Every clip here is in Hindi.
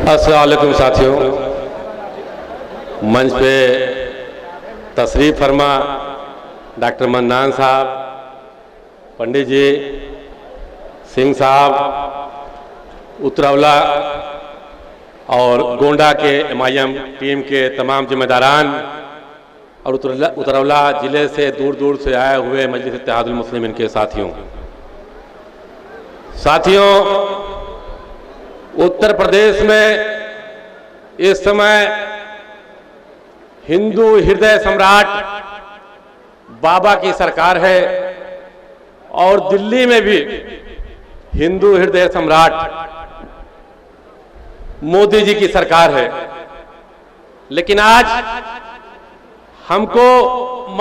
अस्सलाम वालेकुम साथियों, मंच पे तशरीफ फरमा डॉक्टर मन्नान साहब, पंडित जी, सिंह साहब, उत्तरौला और गोंडा के एमआईएम टीम के तमाम जिम्मेदारान और उत्तरौला जिले से दूर दूर से आए हुए मजलिस इत्तेहादुल मुस्लिमीन के साथियों, उत्तर प्रदेश में इस समय हिंदू हृदय सम्राट बाबा की सरकार है और दिल्ली में भी हिंदू हृदय सम्राट मोदी जी की सरकार है। लेकिन आज हमको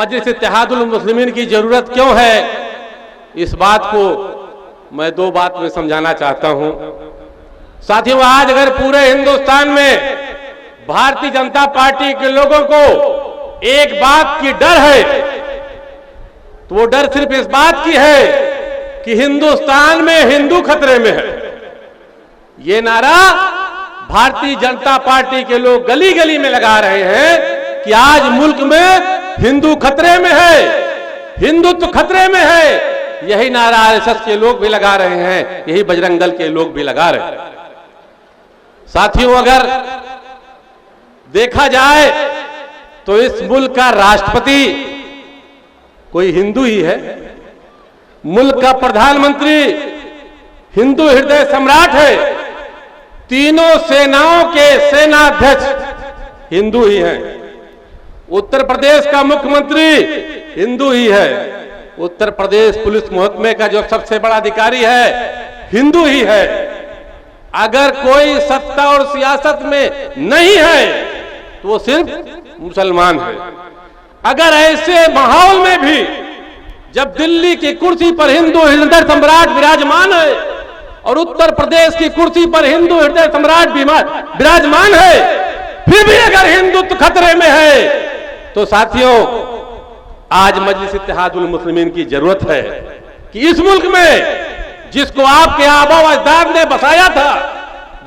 मजलिस इत्तेहादुल मुस्लिमीन की जरूरत क्यों है, इस बात को मैं दो बात में समझाना चाहता हूं। साथियों, आज अगर पूरे हिंदुस्तान में भारतीय जनता पार्टी के लोगों को एक बात की डर है तो वो डर सिर्फ इस बात की है कि हिंदुस्तान में हिंदू खतरे में है। ये नारा भारतीय जनता पार्टी के लोग गली गली में लगा रहे हैं कि आज मुल्क में हिंदू खतरे में है, हिंदुत्व खतरे में है। यही नारा आरएसएस के लोग भी लगा रहे हैं, यही बजरंग दल के लोग भी लगा रहे हैं। साथियों, अगर देखा जाए तो इस मुल्क का राष्ट्रपति कोई हिंदू ही है, मुल्क का प्रधानमंत्री हिंदू हृदय सम्राट है, तीनों सेनाओं के सेनाध्यक्ष हिंदू ही हैं, उत्तर प्रदेश का मुख्यमंत्री हिंदू ही है, उत्तर प्रदेश पुलिस महकमे का जो सबसे बड़ा अधिकारी है हिंदू ही है। अगर कोई सत्ता और सियासत में नहीं है तो वो सिर्फ मुसलमान है। अगर ऐसे माहौल में भी जब दिल्ली की कुर्सी पर हिंदू हृदय सम्राट विराजमान है और उत्तर प्रदेश की कुर्सी पर हिंदू हृदय सम्राट विराजमान है, फिर भी अगर हिंदुत्व खतरे में है तो साथियों, आज मजलिस इत्तेहादुल मुस्लिमीन की जरूरत है कि इस मुल्क में जिसको आपके आबा अजदाद ने बसाया था,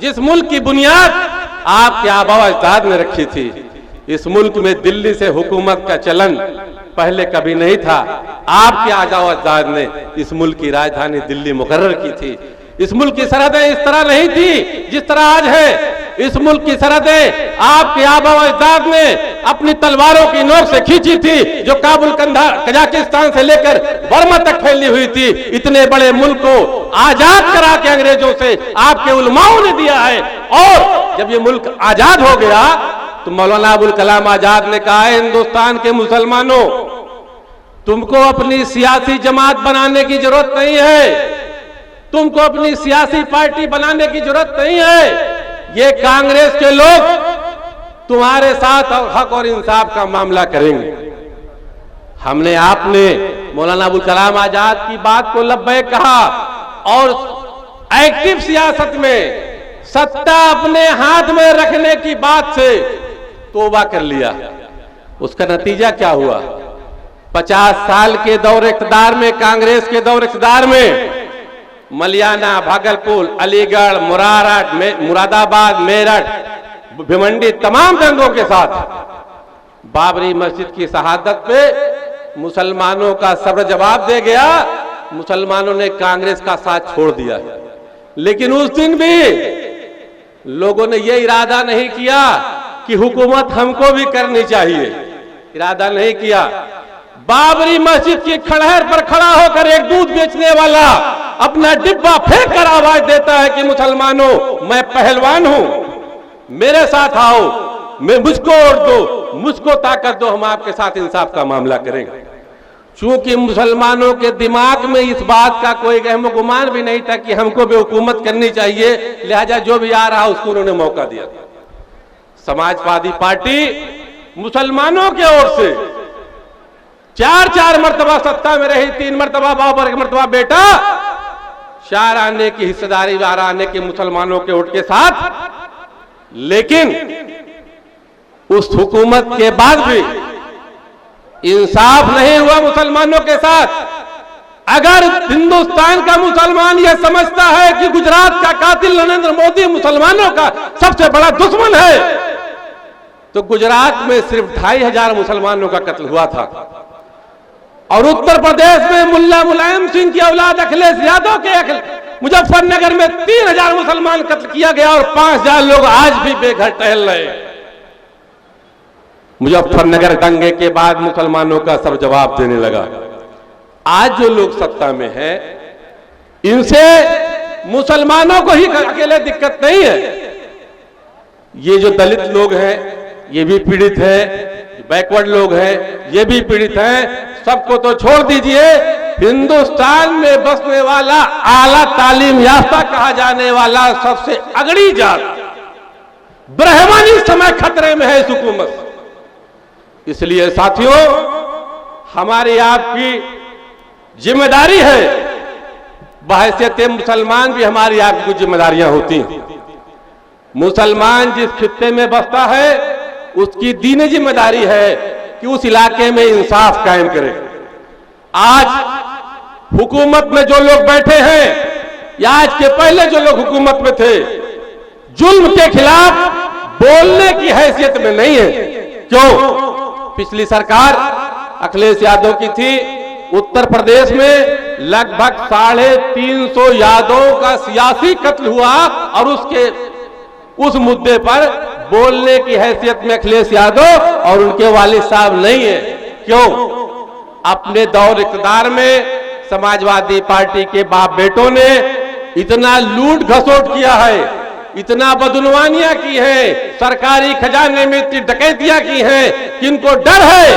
जिस मुल्क की बुनियाद आपके आबा अजदाद ने रखी थी, इस मुल्क में दिल्ली से हुकूमत का चलन पहले कभी नहीं था। आपके आबा अजदाद ने इस मुल्क की राजधानी दिल्ली मुकर्रर की थी। इस मुल्क की सरहदें इस तरह नहीं थी जिस तरह आज है। इस मुल्क की सरहदें आपके आबा अजदाद ने अपनी तलवारों की नोक से खींची थी, जो काबुल कंधार कजाकिस्तान से लेकर बर्मा तक फैली हुई थी। इतने बड़े मुल्क को आजाद करा के अंग्रेजों से आपके उलमाओं ने दिया है। और जब ये मुल्क आजाद हो गया तो मौलाना अबुल कलाम आजाद ने कहा है, हिंदुस्तान के मुसलमानों, तुमको अपनी सियासी जमात बनाने की जरूरत नहीं है, तुमको अपनी सियासी पार्टी बनाने की जरूरत नहीं है। ये कांग्रेस के लोग तुम्हारे साथ हक और इंसाफ का मामला करेंगे। हमने आपने मौलाना अबुल कलाम आजाद की बात को लब्बैक कहा और एक्टिव सियासत में सत्ता अपने हाथ में रखने की बात से तौबा कर लिया। उसका नतीजा क्या हुआ? 50 साल के दौर इख्तियार में, कांग्रेस के दौर इख्तियार में मलियाना, भागलपुर, अलीगढ़, मुरादाबाद, मेरठ, भिवंडी, तमाम दंगों के साथ बाबरी मस्जिद की शहादत पे मुसलमानों का सब्र जवाब दे गया। मुसलमानों ने कांग्रेस का साथ छोड़ दिया। लेकिन उस दिन भी लोगों ने यह इरादा नहीं किया कि हुकूमत हमको भी करनी चाहिए, इरादा नहीं किया। बाबरी मस्जिद की खड़हर पर खड़ा होकर एक दूध बेचने वाला अपना डिब्बा फेंक कर आवाज देता है कि मुसलमानों, मैं पहलवान हूं, मेरे साथ आओ, मैं मुझको वोट दो, मुझको ताकत दो, हम आपके साथ इंसाफ का मामला करेंगे। चूंकि मुसलमानों के दिमाग में इस बात का कोई गहम गुमान भी नहीं था कि हमको भी हुकूमत करनी चाहिए, लिहाजा जो भी आ रहा उसको उन्होंने मौका दिया। समाजवादी पार्टी मुसलमानों के ओर से 4 मरतबा सत्ता में रही, 3 मरतबा बाबा, 1 मरतबा बेटा, 4 आने की हिस्सेदारी 12 आने के मुसलमानों के वोट के साथ। लेकिन उस हुकूमत के बाद भी इंसाफ नहीं हुआ मुसलमानों के साथ। अगर हिंदुस्तान का मुसलमान यह समझता है कि गुजरात का कातिल नरेंद्र मोदी मुसलमानों का सबसे बड़ा दुश्मन है, तो गुजरात में सिर्फ 2500 मुसलमानों का कत्ल हुआ था और उत्तर प्रदेश में मुल्ला मुलायम सिंह की औलाद अखिलेश यादव के मुजफ्फरनगर में 3000 मुसलमान कत्ल किया गया और 5000 लोग आज भी बेघर टहल रहे। मुजफ्फरनगर दंगे के बाद मुसलमानों का सब जवाब देने लगा। आज जो लोग सत्ता में हैं, इनसे मुसलमानों को ही अकेले दिक्कत नहीं है। ये जो दलित लोग हैं ये भी पीड़ित है, बैकवर्ड लोग हैं ये भी पीड़ित हैं। सबको तो छोड़ दीजिए, हिंदुस्तान में बसने वाला आला तालीम याफ्ता कहा जाने वाला सबसे अगड़ी जात ब्राह्मण इस समय खतरे में है इस हुकूमत से। इसलिए साथियों, हमारी आपकी जिम्मेदारी है, बहैसियत मुसलमान भी हमारी आपकी कुछ जिम्मेदारियां होती हैं। मुसलमान जिस खित्ते में बसता है उसकी दीनी जिम्मेदारी है कि उस इलाके में इंसाफ कायम करे। आज हुकूमत में जो लोग बैठे हैं या आज के पहले जो लोग हुकूमत में थे, जुल्म के खिलाफ बोलने की हैसियत में नहीं है। क्यों? पिछली सरकार अखिलेश यादव की थी, उत्तर प्रदेश में लगभग 350 यादवों का सियासी कत्ल हुआ और उस मुद्दे पर बोलने की हैसियत में अखिलेश यादव और उनके वालिद साहब नहीं है। क्यों? अपने दौर इक़्तिदार में समाजवादी पार्टी के बाप बेटों ने इतना लूट घसोट किया है, इतना बदनवानियां की है, सरकारी खजाने में इतनी डकैतियां की हैं कि इनको डर है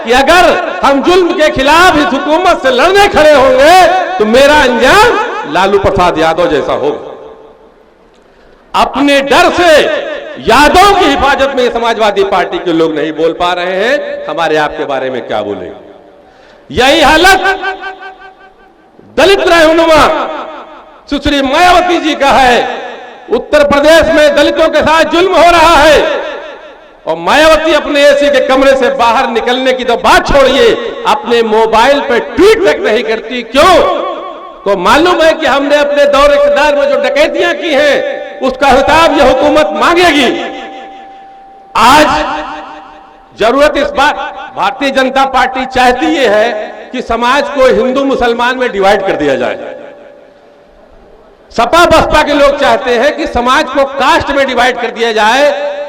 कि अगर हम जुल्म के खिलाफ इस हुकूमत से लड़ने खड़े होंगे तो मेरा अंजाम लालू प्रसाद यादव जैसा होगा। अपने डर से यादव की हिफाजत में समाजवादी पार्टी के लोग नहीं बोल पा रहे हैं, हमारे आपके बारे में क्या बोले। यही हालत दलित रहनुमा सुश्री मायावती जी का है। उत्तर प्रदेश में दलितों के साथ जुल्म हो रहा है और मायावती अपने एसी के कमरे से बाहर निकलने की तो बात छोड़िए, अपने मोबाइल पे ट्वीट तक नहीं करती। क्यों? तो मालूम है कि हमने अपने दौर इक़्तिदार में जो डकैतियां की हैं उसका हिसाब यह हुकूमत मांगेगी। आज जरूरत इस बात, भारतीय जनता पार्टी चाहती यह है कि समाज को हिंदू मुसलमान में डिवाइड कर दिया जाए। सपा बसपा के लोग चाहते हैं कि समाज को कास्ट में डिवाइड कर दिया जाए।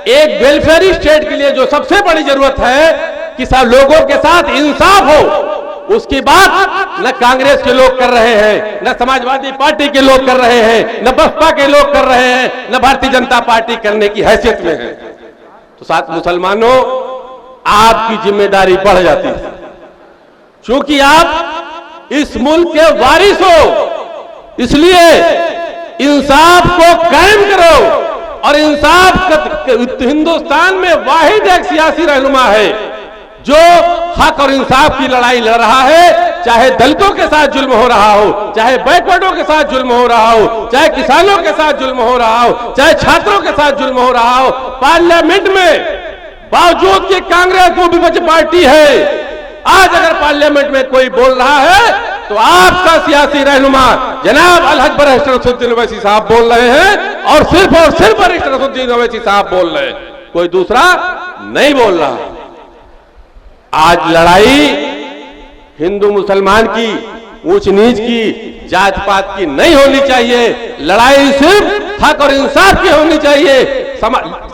एक वेलफेयर स्टेट के लिए जो सबसे बड़ी जरूरत है कि सब लोगों के साथ इंसाफ हो, उसकी बात न कांग्रेस के लोग कर रहे हैं, न समाजवादी पार्टी के लोग कर रहे हैं, न बसपा के लोग कर रहे हैं, न भारतीय जनता पार्टी करने की हैसियत में है। तो साथ मुसलमानों, आपकी जिम्मेदारी बढ़ जाती है, क्योंकि आप इस मुल्क के वारिस हो। इसलिए इंसाफ को कायम करो। और इंसाफ हिंदुस्तान में वाहिद एक सियासी रहनुमा है जो हक और इंसाफ की लड़ाई लड़ रहा है, चाहे दलितों के साथ जुल्म हो रहा हो, चाहे बैकवर्डों के साथ जुल्म हो रहा हो, चाहे किसानों के साथ जुल्म हो रहा हो, चाहे छात्रों के साथ जुल्म हो रहा हो। पार्लियामेंट में बावजूद कि कांग्रेस वो विपक्ष पार्टी है, आज अगर पार्लियामेंट में कोई बोल रहा है तो आपका सियासी रहनुमा जनाब अलहज बरिस्टर असदुद्दीन ओवैसी साहब बोल रहे हैं और सिर्फ बरिस्टर असदुद्दीन ओवैसी साहब बोल रहे हैं, कोई दूसरा नहीं बोल रहा। आज लड़ाई हिंदू मुसलमान की, ऊंच नीच की, जात पात की नहीं होनी चाहिए। लड़ाई सिर्फ हक और इंसाफ की होनी चाहिए।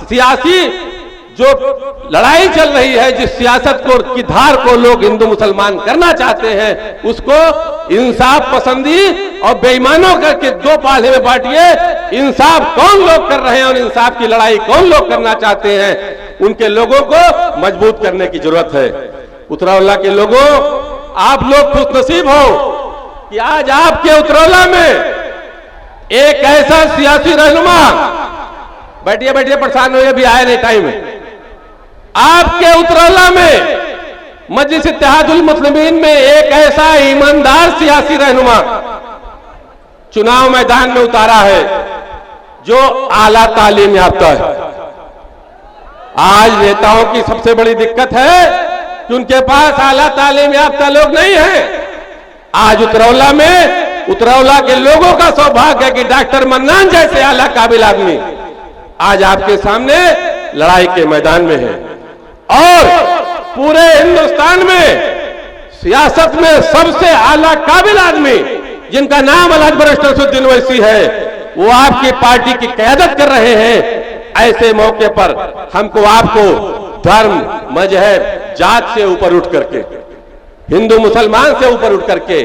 सियासी जो लड़ाई चल रही है, जिस सियासत को की धार को लोग हिंदू मुसलमान करना चाहते हैं, उसको इंसाफ पसंदी और बेईमानों करके दो पाले में बांटिए। इंसाफ कौन लोग कर रहे हैं और इंसाफ की लड़ाई कौन लोग करना चाहते हैं, उनके लोगों को मजबूत करने की जरूरत है। उतरौला के लोगों, आप लोग खुशनसीब हो कि आज आपके उतरौला में एक ऐसा सियासी रहनुमा, बैठिए बैठिए परेशान हो, भी आए नहीं टाइम है। आपके उतरौला में मजलिस इत्तेहादुल मुस्लिमीन में एक ऐसा ईमानदार सियासी रहनुमा चुनाव मैदान में उतारा है जो आला तालीम याफ्ता है। आज नेताओं की सबसे बड़ी दिक्कत है कि उनके पास आला तालीम याफ्ता लोग नहीं है। आज उतरौला के लोगों का सौभाग्य है कि डॉक्टर मन्नान जैसे आला काबिल आदमी आज आपके सामने लड़ाई के मैदान में है। और पूरे हिंदुस्तान में सियासत में सबसे आला काबिल आदमी जिनका नाम अलहज बरिस्टर असदुद्दीन ओवैसी है, वो आपकी पार्टी की क़यादत कर रहे हैं। ऐसे मौके पर हमको आपको धर्म, मजहब, जात से ऊपर उठ करके, हिंदू मुसलमान से ऊपर उठ करके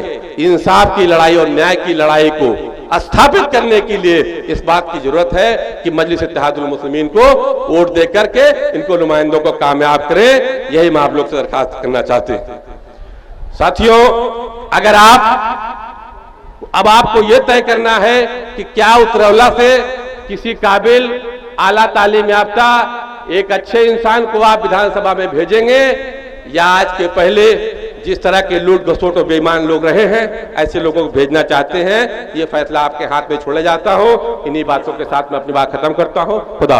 इंसाफ की लड़ाई और न्याय की लड़ाई को स्थापित करने के लिए इस बात की जरूरत है कि मजलिस इत्तेहादुल मुस्लिमीन को वोट दे करके इनको नुमाइंदों को कामयाब करें। यही मैं आप लोग से दरखास्त करना चाहते हैं। साथियों, अगर अब आपको यह तय करना है कि क्या उतरौला से किसी काबिल, आला तालीम याफ्ता एक अच्छे इंसान को आप विधानसभा में भेजेंगे, या आज के पहले जिस तरह के लूट घसोट और बेईमान लोग रहे हैं ऐसे लोगों को भेजना चाहते हैं, ये फैसला आपके हाथ में छोड़ा जाता हूं। इन्हीं बातों के साथ मैं अपनी बात खत्म करता हूं। खुदा।